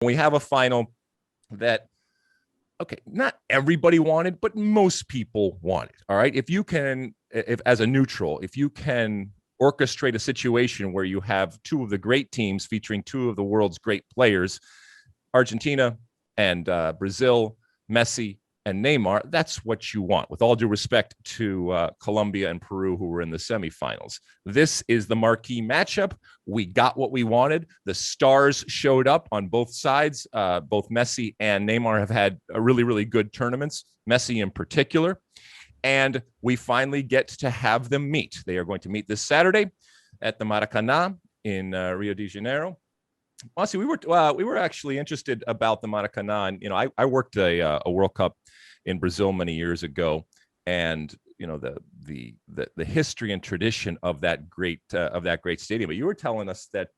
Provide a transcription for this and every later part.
We have a final that, okay, not everybody wanted, but most people wanted. All right. If as a neutral, if you can orchestrate a situation where you have two of the great teams featuring two of the world's great players, Argentina and Brazil, Messi and Neymar, that's what you want. With all due respect to Colombia and Peru, who were in the semifinals, this is the marquee matchup. We got what we wanted. The stars showed up on both sides. Both Messi and Neymar have had a really, really good tournaments, Messi in particular. And we finally get to have them meet. They are going to meet this Saturday at the Maracanã in Rio de Janeiro. Mosse, we were actually interested about the Maracanã. And, I worked a World Cup in Brazil many years ago, and the history and tradition of that great stadium. But you were telling us that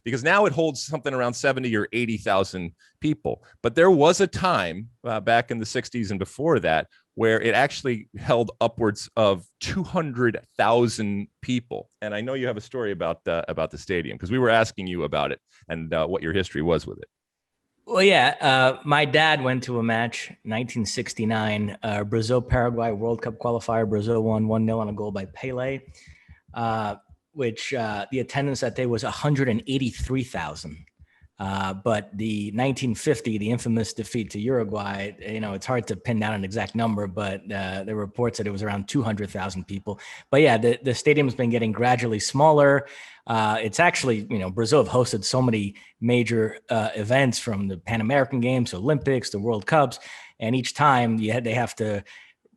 because now it holds something around 70 or 80,000 people, but there was a time back in the 60s and before that where it actually held upwards of 200,000 people. And I know you have a story about the stadium, because we were asking you about it and what your history was with it. Well, yeah, my dad went to a match, 1969, Brazil-Paraguay World Cup qualifier. Brazil won 1-0 on a goal by Pele, which the attendance that day was 183,000. But the 1950, the infamous defeat to Uruguay, it's hard to pin down an exact number, but there were reports that it was around 200,000 people. But yeah, the stadium's been getting gradually smaller. It's actually, Brazil have hosted so many major events, from the Pan American Games, Olympics, the World Cups, and each time they have to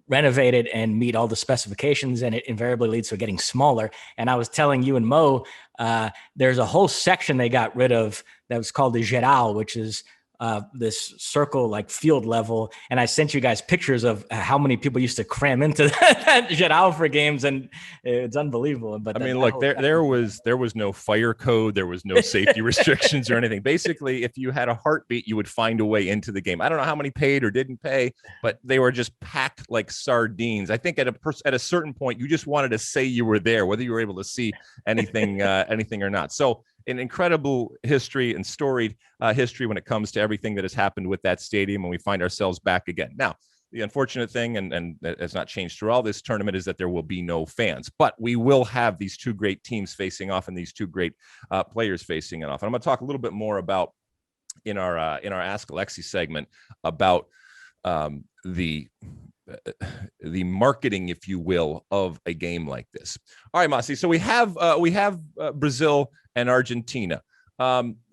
renovate it and meet all the specifications, and it invariably leads to getting smaller. And I was telling you and Mo, there's a whole section they got rid of that was called the Geral, which is this circle, like field level. And I sent you guys pictures of how many people used to cram into that Geral for games, and it's unbelievable. But look, there was no fire code, there was no safety restrictions or anything. Basically, if you had a heartbeat, you would find a way into the game. I don't know how many paid or didn't pay, but they were just packed like sardines. I think at a certain point, you just wanted to say you were there, whether you were able to see anything or not. So an incredible history and storied history when it comes to everything that has happened with that stadium, and we find ourselves back again. Now, the unfortunate thing, and has not changed through all this tournament, is that there will be no fans, but we will have these two great teams facing off and these two great players facing off. And I'm going to talk a little bit more about in our Ask Alexi segment about the marketing, if you will, of a game like this. All right, Mosse. So we have Brazil and Argentina.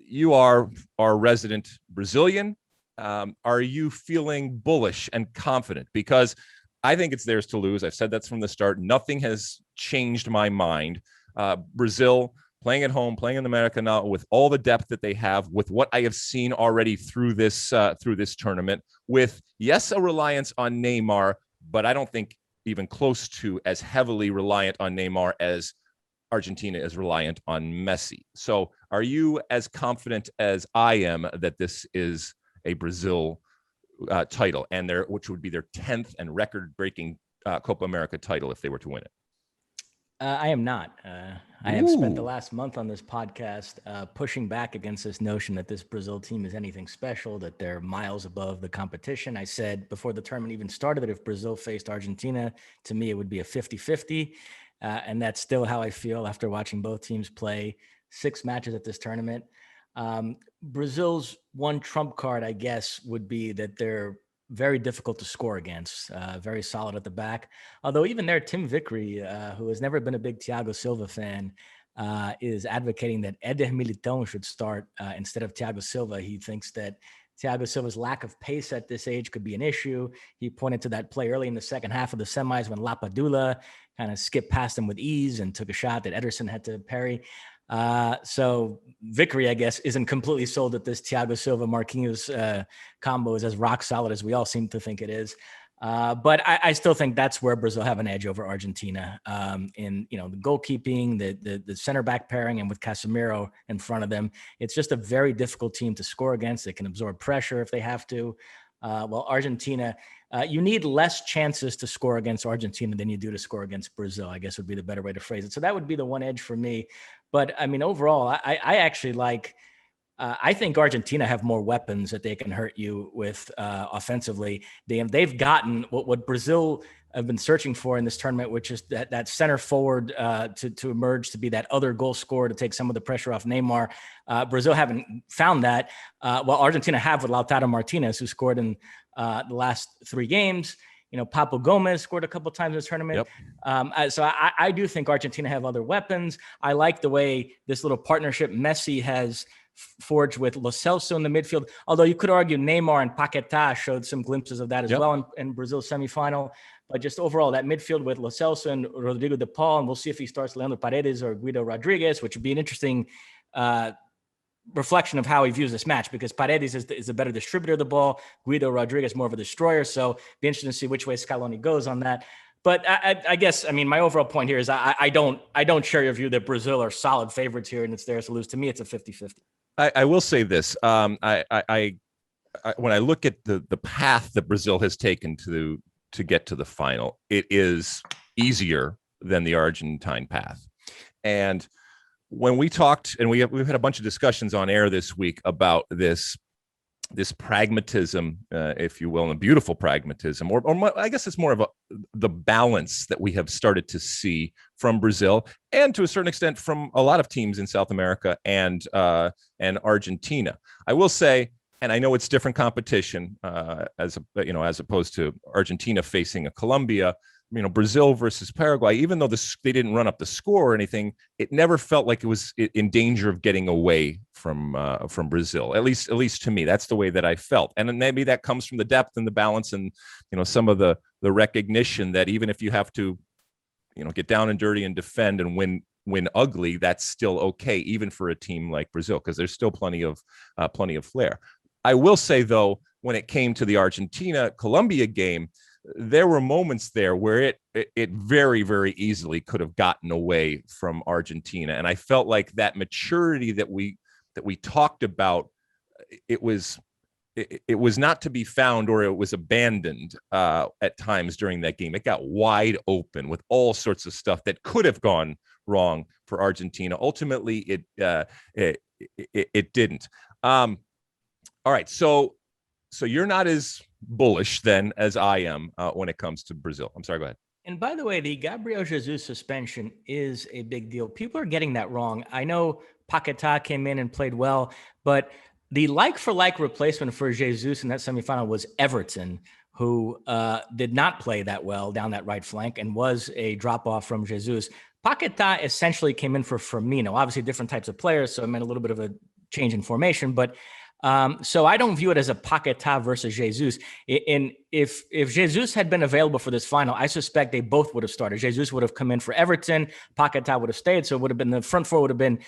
You are our resident Brazilian. Are you feeling bullish and confident? Because I think it's theirs to lose. I've said that from the start. Nothing has changed my mind. Brazil playing at home, playing in the Maracanã, with all the depth that they have, with what I have seen already through this tournament, with, yes, a reliance on Neymar, but I don't think even close to as heavily reliant on Neymar as Argentina is reliant on Messi. So are you as confident as I am that this is a Brazil title, and which would be their 10th and record-breaking Copa America title if they were to win it? I am not. I have spent the last month on this podcast pushing back against this notion that this Brazil team is anything special, that they're miles above the competition. I said before the tournament even started that if Brazil faced Argentina, to me, it would be a 50-50. And that's still how I feel after watching both teams play 6 matches at this tournament. Brazil's one trump card, I guess, would be that they're very difficult to score against, very solid at the back. Although even there, Tim Vickery, who has never been a big Thiago Silva fan, is advocating that Éder Militão should start instead of Thiago Silva. He thinks that Thiago Silva's lack of pace at this age could be an issue. He pointed to that play early in the second half of the semis when Lapadula kind of skipped past him with ease and took a shot that Ederson had to parry. So Vickery, I guess, isn't completely sold that this Thiago Silva Marquinhos combo is as rock solid as we all seem to think it is. But I still think that's where Brazil have an edge over Argentina in, the goalkeeping, the center back pairing, and with Casemiro in front of them. It's just a very difficult team to score against. They can absorb pressure if they have to. Well, Argentina, you need less chances to score against Argentina than you do to score against Brazil, I guess would be the better way to phrase it. So that would be the one edge for me. But I mean, overall, I actually like I think Argentina have more weapons that they can hurt you with offensively. They've gotten what Brazil have been searching for in this tournament, which is that center forward to emerge to be that other goal scorer to take some of the pressure off Neymar. Brazil haven't found that. While Argentina have with Lautaro Martinez, who scored in the last 3 games. Papo Gomez scored a couple times in this tournament. Yep. So I do think Argentina have other weapons. I like the way this little partnership Messi has forged with Lo Celso in the midfield. Although you could argue Neymar and Paquetá showed some glimpses of that as well in Brazil's semifinal. But just overall, that midfield with Lo Celso and Rodrigo de Paul, and we'll see if he starts Leandro Paredes or Guido Rodriguez, which would be an interesting reflection of how he views this match, because Paredes is a better distributor of the ball. Guido Rodriguez more of a destroyer. So be interesting to see which way Scaloni goes on that. But I guess, my overall point here is I don't share your view that Brazil are solid favorites here and it's theirs to lose. To me, it's a 50-50. I will say this. When I look at the path that Brazil has taken to get to the final, it is easier than the Argentine path. And when we talked, and we've had a bunch of discussions on air this week about this pragmatism, if you will, and a beautiful pragmatism, or I guess it's more of the balance that we have started to see from Brazil, and to a certain extent from a lot of teams in South America and Argentina. I will say, and I know it's different competition, as opposed to Argentina facing a Colombia. Brazil versus Paraguay, even though they didn't run up the score or anything, it never felt like it was in danger of getting away from Brazil. At least to me, that's the way that I felt. And maybe that comes from the depth and the balance and, some of the recognition that even if you have to, get down and dirty and defend and win ugly, that's still okay, even for a team like Brazil, because there's still plenty of flair. I will say, though, when it came to the Argentina-Colombia game, there were moments there where it very, very easily could have gotten away from Argentina. And I felt like that maturity that we talked about, it was not to be found, or it was abandoned at times during that game. It got wide open with all sorts of stuff that could have gone wrong for Argentina. Ultimately, it didn't. All right. So you're not as bullish then as I am when it comes to Brazil. I'm sorry, go ahead. And by the way, the Gabriel Jesus suspension is a big deal. People are getting that wrong. I know Paquetá came in and played well, but the like-for-like replacement for Jesus in that semifinal was Everton, who did not play that well down that right flank and was a drop-off from Jesus. Paquetá essentially came in for Firmino. Obviously, different types of players, so it meant a little bit of a change in formation, but so I don't view it as a Paquetá versus Jesus. And if Jesus had been available for this final, I suspect they both would have started. Jesus would have come in for Everton. Paquetá would have stayed. So it would have been the front four would have been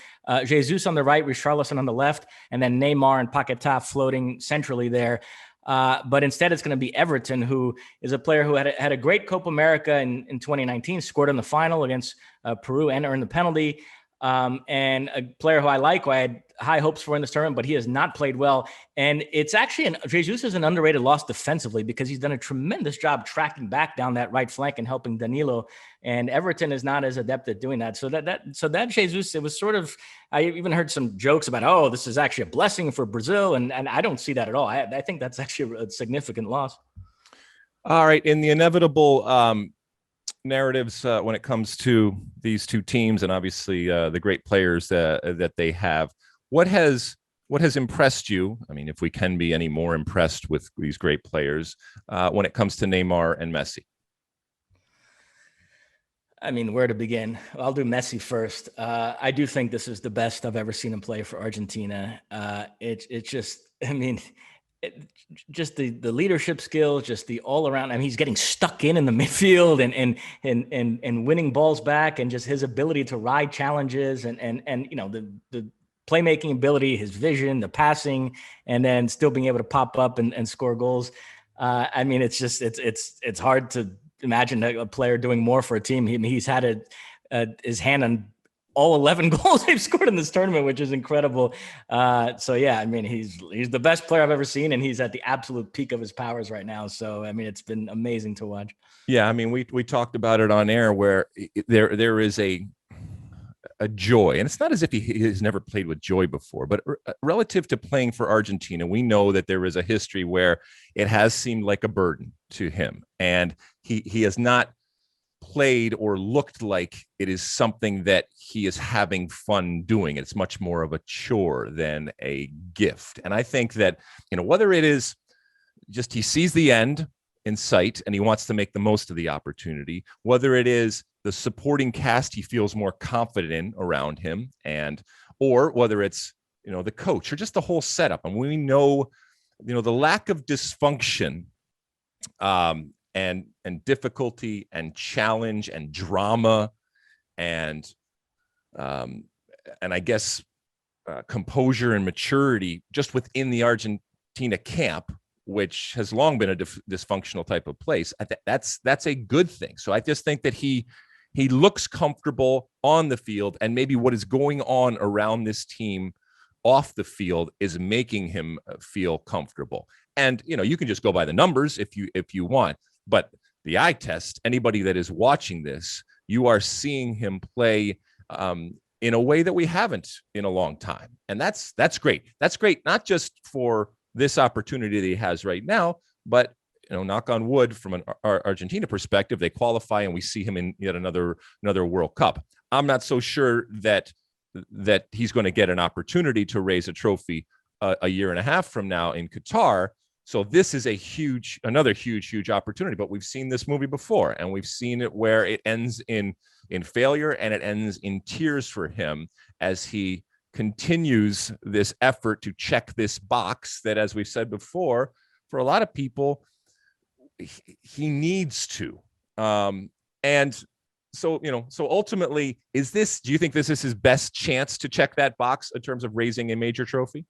Jesus on the right, Richarlison on the left, and then Neymar and Paquetá floating centrally there. But instead, it's going to be Everton, who is a player who had a great Copa America in 2019, scored in the final against Peru and earned the penalty. And a player who I like, who I had high hopes for in this tournament, but he has not played well. And it's actually Jesus is an underrated loss defensively, because he's done a tremendous job tracking back down that right flank and helping Danilo. And Everton is not as adept at doing that. So that Jesus, it was sort of, I even heard some jokes about, oh, this is actually a blessing for Brazil. And I don't see that at all. I think that's actually a significant loss. All right. In the inevitable, narratives when it comes to these two teams, and obviously the great players that they have, what has impressed you? I mean, if we can be any more impressed with these great players when it comes to Neymar and Messi. I mean, where to begin? I'll do Messi first. I do think this is the best I've ever seen him play for Argentina. It's just, I mean, just the leadership skills, just the all around. I mean, he's getting stuck in the midfield and winning balls back, and just his ability to ride challenges and the playmaking ability, his vision, the passing, and then still being able to pop up and score goals. I mean, it's just it's hard to imagine a player doing more for a team. He's had his hand on all 11 goals they've scored in this tournament, which is incredible. So yeah, I mean, he's the best player I've ever seen, and he's at the absolute peak of his powers right now. So, I mean, it's been amazing to watch. Yeah. I mean, we talked about it on air, where there is a a joy. And it's not as if he has never played with joy before, but relative to playing for Argentina, we know that there is a history where it has seemed like a burden to him. And he has not played or looked like it is something that he is having fun doing. It's much more of a chore than a gift. And I think that, whether it is just he sees the end in sight and he wants to make the most of the opportunity, whether it is the supporting cast he feels more confident in around him, or whether it's, the coach or just the whole setup. And we know, the lack of dysfunction and difficulty and challenge and drama and I guess composure and maturity just within the Argentina camp, which has long been a dysfunctional type of place. That's a good thing. So I just think that he looks comfortable on the field, and maybe what is going on around this team off the field is making him feel comfortable. And you can just go by the numbers if you want, but the eye test, anybody that is watching this, you are seeing him play in a way that we haven't in a long time. And that's great. That's great, not just for this opportunity that he has right now, but knock on wood, from an Argentina perspective, they qualify and we see him in yet another World Cup. I'm not so sure that he's going to get an opportunity to raise a trophy a year and a half from now in Qatar. So this is another huge opportunity. But we've seen this movie before, and we've seen it where it ends in failure and it ends in tears for him as he continues this effort to check this box that, as we've said before, for a lot of people, he needs to. And so, so ultimately, do you think this is his best chance to check that box in terms of raising a major trophy?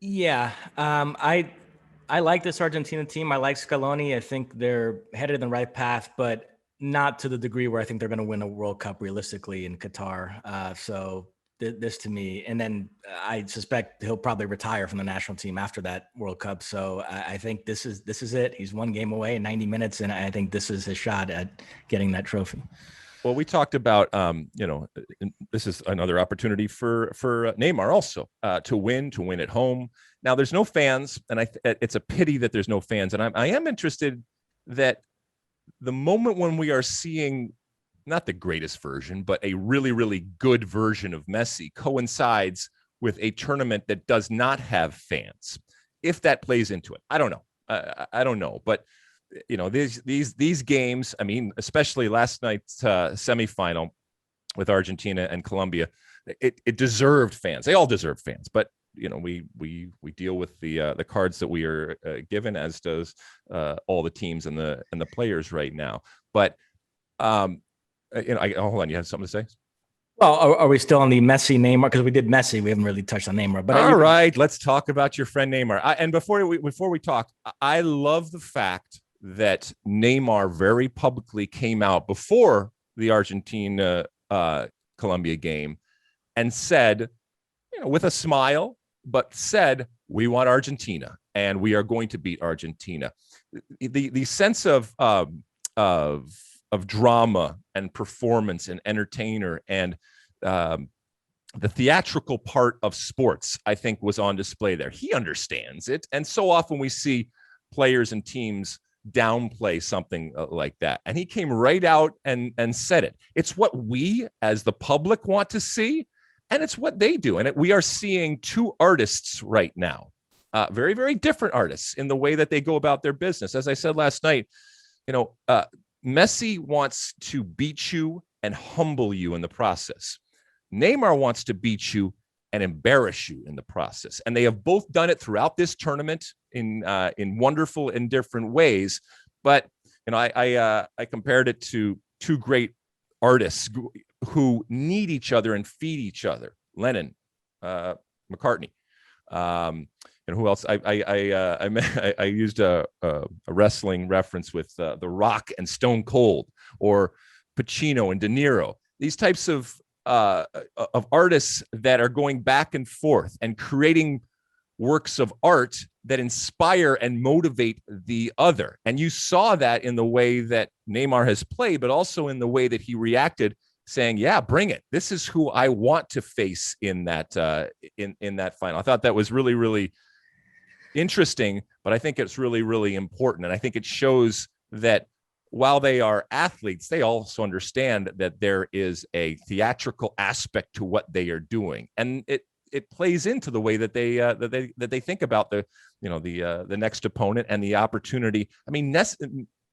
Yeah. I like this Argentina team. I like Scaloni. I think they're headed in the right path, but not to the degree where I think they're going to win a World Cup realistically in Qatar. So this to me, and then I suspect he'll probably retire from the national team after that World Cup. So I think this is it. He's one game away in 90 minutes, and I think this is his shot at getting that trophy. Well, we talked about, this is another opportunity for Neymar also to win at home. Now, there's no fans, and it's a pity that there's no fans. And I am interested that the moment when we are seeing not the greatest version, but a really, really good version of Messi coincides with a tournament that does not have fans. If that plays into it, I don't know. I don't know, but these games, I mean, especially last night's semifinal with Argentina and Colombia, it deserved fans. They all deserve fans, but we deal with the cards that we are given, as does all the teams and the players right now. But hold on, you have something to say? Well, are we still on the Messi Neymar? Because we did Messi, we haven't really touched on Neymar. But all right, let's talk about your friend Neymar. And before we talk, I love the fact that Neymar very publicly came out before the Argentina Colombia game and said, with a smile, but said, we want Argentina and we are going to beat Argentina. The sense of drama and performance and entertainer and the theatrical part of sports, I think, was on display there. He understands it. And so often we see players and teams downplay something like that. And he came right out and said it. It's what we as the public want to see, and it's what they do. And we are seeing two artists right now, very, very different artists in the way that they go about their business. As I said last night, Messi wants to beat you and humble you in the process. Neymar wants to beat you and embarrass you in the process. And they have both done it throughout this tournament in wonderful and different ways. But I compared it to two great artists who need each other and feed each other. Lennon, McCartney, and who else? I used a wrestling reference with The Rock and Stone Cold, or Pacino and De Niro. These types of artists that are going back and forth and creating works of art that inspire and motivate the other. And you saw that in the way that Neymar has played, but also in the way that he reacted saying, yeah, bring it. This is who I want to face in that in that final. I thought that was really, really interesting, but I think it's really, really important. And I think it shows that while they are athletes, they also understand that there is a theatrical aspect to what they are doing. And it plays into the way that they think about the next opponent and the opportunity. I mean,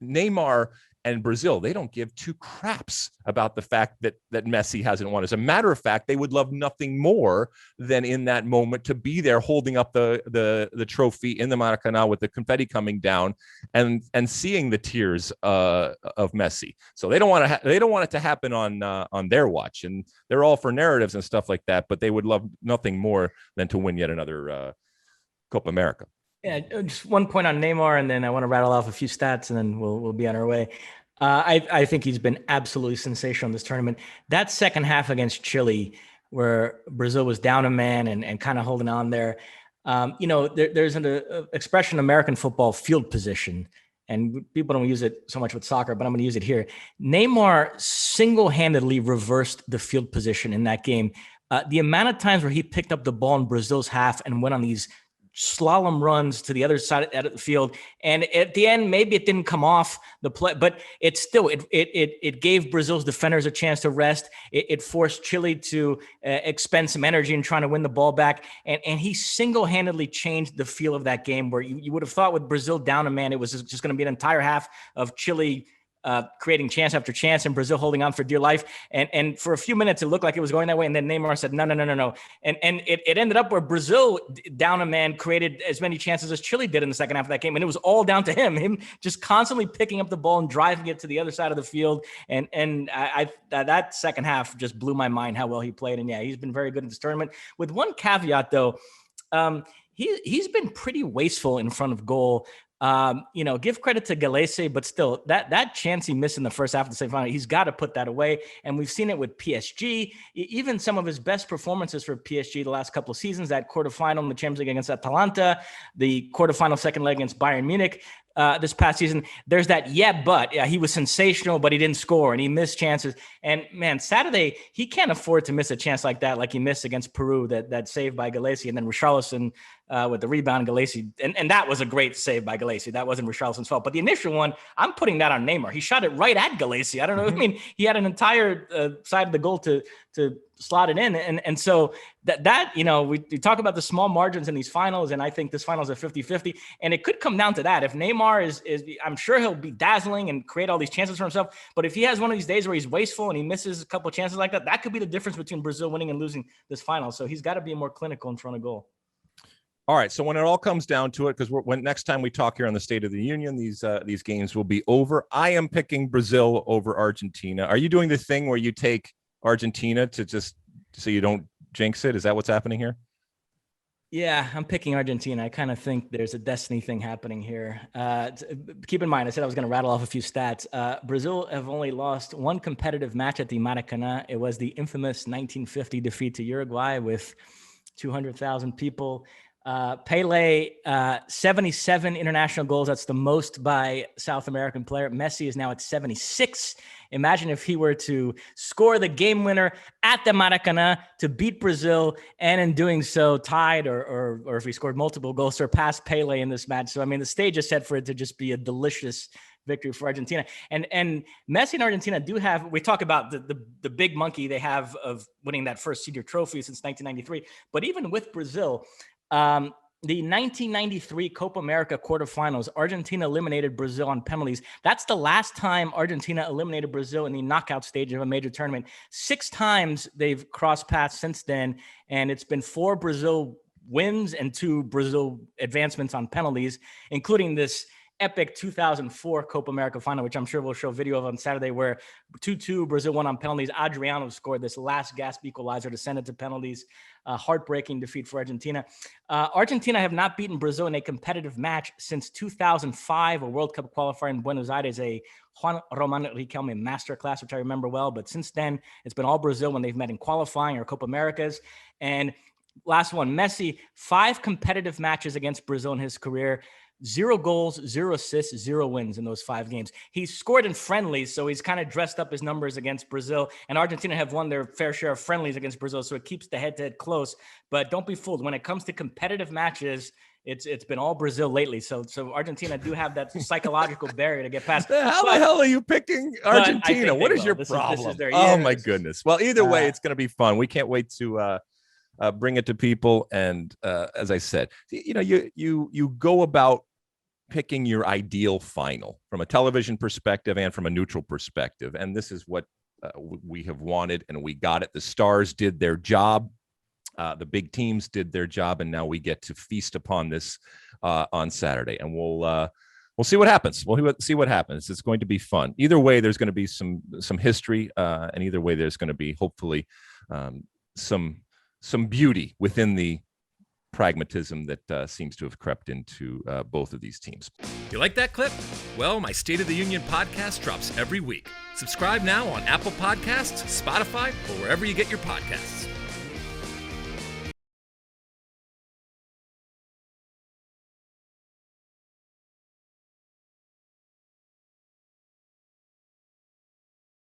Neymar and Brazil, they don't give two craps about the fact that Messi hasn't won. As a matter of fact, they would love nothing more than in that moment to be there holding up the trophy in the Maracanã with the confetti coming down and seeing the tears of Messi. So they don't want it to happen on their watch, and they're all for narratives and stuff like that. But they would love nothing more than to win yet another Copa America. Yeah, just one point on Neymar, and then I want to rattle off a few stats, and then we'll be on our way. I think he's been absolutely sensational in this tournament. That second half against Chile, where Brazil was down a man and kind of holding on there. There's an expression in American football, field position, and people don't use it so much with soccer, but I'm going to use it here. Neymar single-handedly reversed the field position in that game. The amount of times where he picked up the ball in Brazil's half and went on these slalom runs to the other side of the field, and at the end maybe it didn't come off the play, but it gave Brazil's defenders a chance to rest. It forced Chile to expend some energy in trying to win the ball back, and he single-handedly changed the feel of that game, where you would have thought with Brazil down a man it was just going to be an entire half of Chile creating chance after chance and Brazil holding on for dear life. And for a few minutes, it looked like it was going that way. And then Neymar said, no. And it ended up where Brazil down a man created as many chances as Chile did in the second half of that game. And it was all down to him just constantly picking up the ball and driving it to the other side of the field. And that second half just blew my mind how well he played. And yeah, he's been very good in this tournament. With one caveat though, he's been pretty wasteful in front of goal. Give credit to Galese, but still that chance he missed in the first half of the semifinal, he's got to put that away. And we've seen it with PSG, even some of his best performances for PSG the last couple of seasons, that quarterfinal in the Champions League against Atalanta, the quarterfinal second leg against Bayern Munich. This past season, there's that, but he was sensational, but he didn't score and he missed chances. And man, Saturday, he can't afford to miss a chance like that, like he missed against Peru, that save by Galese, and then Richarlison with the rebound, Galese. And that was a great save by Galese. That wasn't Richarlison's fault. But the initial one, I'm putting that on Neymar. He shot it right at Galese. I don't know. I mean, he had an entire side of the goal to slot it in. And so that we talk about the small margins in these finals, and I think this final is a 50-50. And it could come down to that. If Neymar is I'm sure he'll be dazzling and create all these chances for himself. But if he has one of these days where he's wasteful and he misses a couple of chances like that, that could be the difference between Brazil winning and losing this final. So he's got to be more clinical in front of goal. All right. So when it all comes down to it, because when next time we talk here on the State of the Union, these games will be over. I am picking Brazil over Argentina. Are you doing the thing where you take Argentina to just so you don't jinx it? Is that what's happening here? Yeah, I'm picking Argentina. I kind of think there's a destiny thing happening here. Keep in mind, I said I was going to rattle off a few stats. Brazil have only lost one competitive match at the Maracanã. It was the infamous 1950 defeat to Uruguay with 200,000 people. Pele, 77 international goals. That's the most by South American player. Messi is now at 76. Imagine if he were to score the game winner at the Maracanã to beat Brazil, and in doing so tied or if he scored multiple goals, surpassed Pele in this match. So, I mean, the stage is set for it to just be a delicious victory for Argentina. And Messi and Argentina do have, we talk about the big monkey they have of winning that first senior trophy since 1993. But even with Brazil, the 1993 Copa America quarterfinals, Argentina eliminated Brazil on penalties. That's the last time Argentina eliminated Brazil in the knockout stage of a major tournament. 6 times they've crossed paths since then, and it's been 4 Brazil wins and 2 Brazil advancements on penalties, including this epic 2004 Copa America final, which I'm sure we'll show video of on Saturday, where 2-2 Brazil won on penalties. Adriano scored this last gasp equalizer to send it to penalties. Heartbreaking defeat for Argentina. Argentina have not beaten Brazil in a competitive match since 2005, a World Cup qualifier in Buenos Aires, a Juan Roman Riquelme masterclass, which I remember well. But since then, it's been all Brazil when they've met in qualifying or Copa Americas. And Last one, Messi, 5 competitive matches against Brazil in his career. 0 goals, 0 assists, 0 wins in those 5 games. He's scored in friendlies, so he's kind of dressed up his numbers against Brazil. And Argentina have won their fair share of friendlies against Brazil, so it keeps the head-to-head close. But don't be fooled. When it comes to competitive matches, it's been all Brazil lately. So Argentina do have that psychological barrier to get past. How the hell are you picking Argentina? What is your problem? This is their Oh year. my goodness. Well, either way, it's going to be fun. We can't wait to bring it to people. And as I said, you go about picking your ideal final from a television perspective and from a neutral perspective. And this is what we have wanted, and we got it. The stars did their job. The big teams did their job, and now we get to feast upon this on Saturday. And we'll see what happens. We'll see what happens. It's going to be fun. Either way, there's going to be some history, and either way, there's going to be hopefully some beauty within the pragmatism that seems to have crept into both of these teams. You like that clip? Well, my State of the Union podcast drops every week. Subscribe now on Apple Podcasts, Spotify, or wherever you get your podcasts.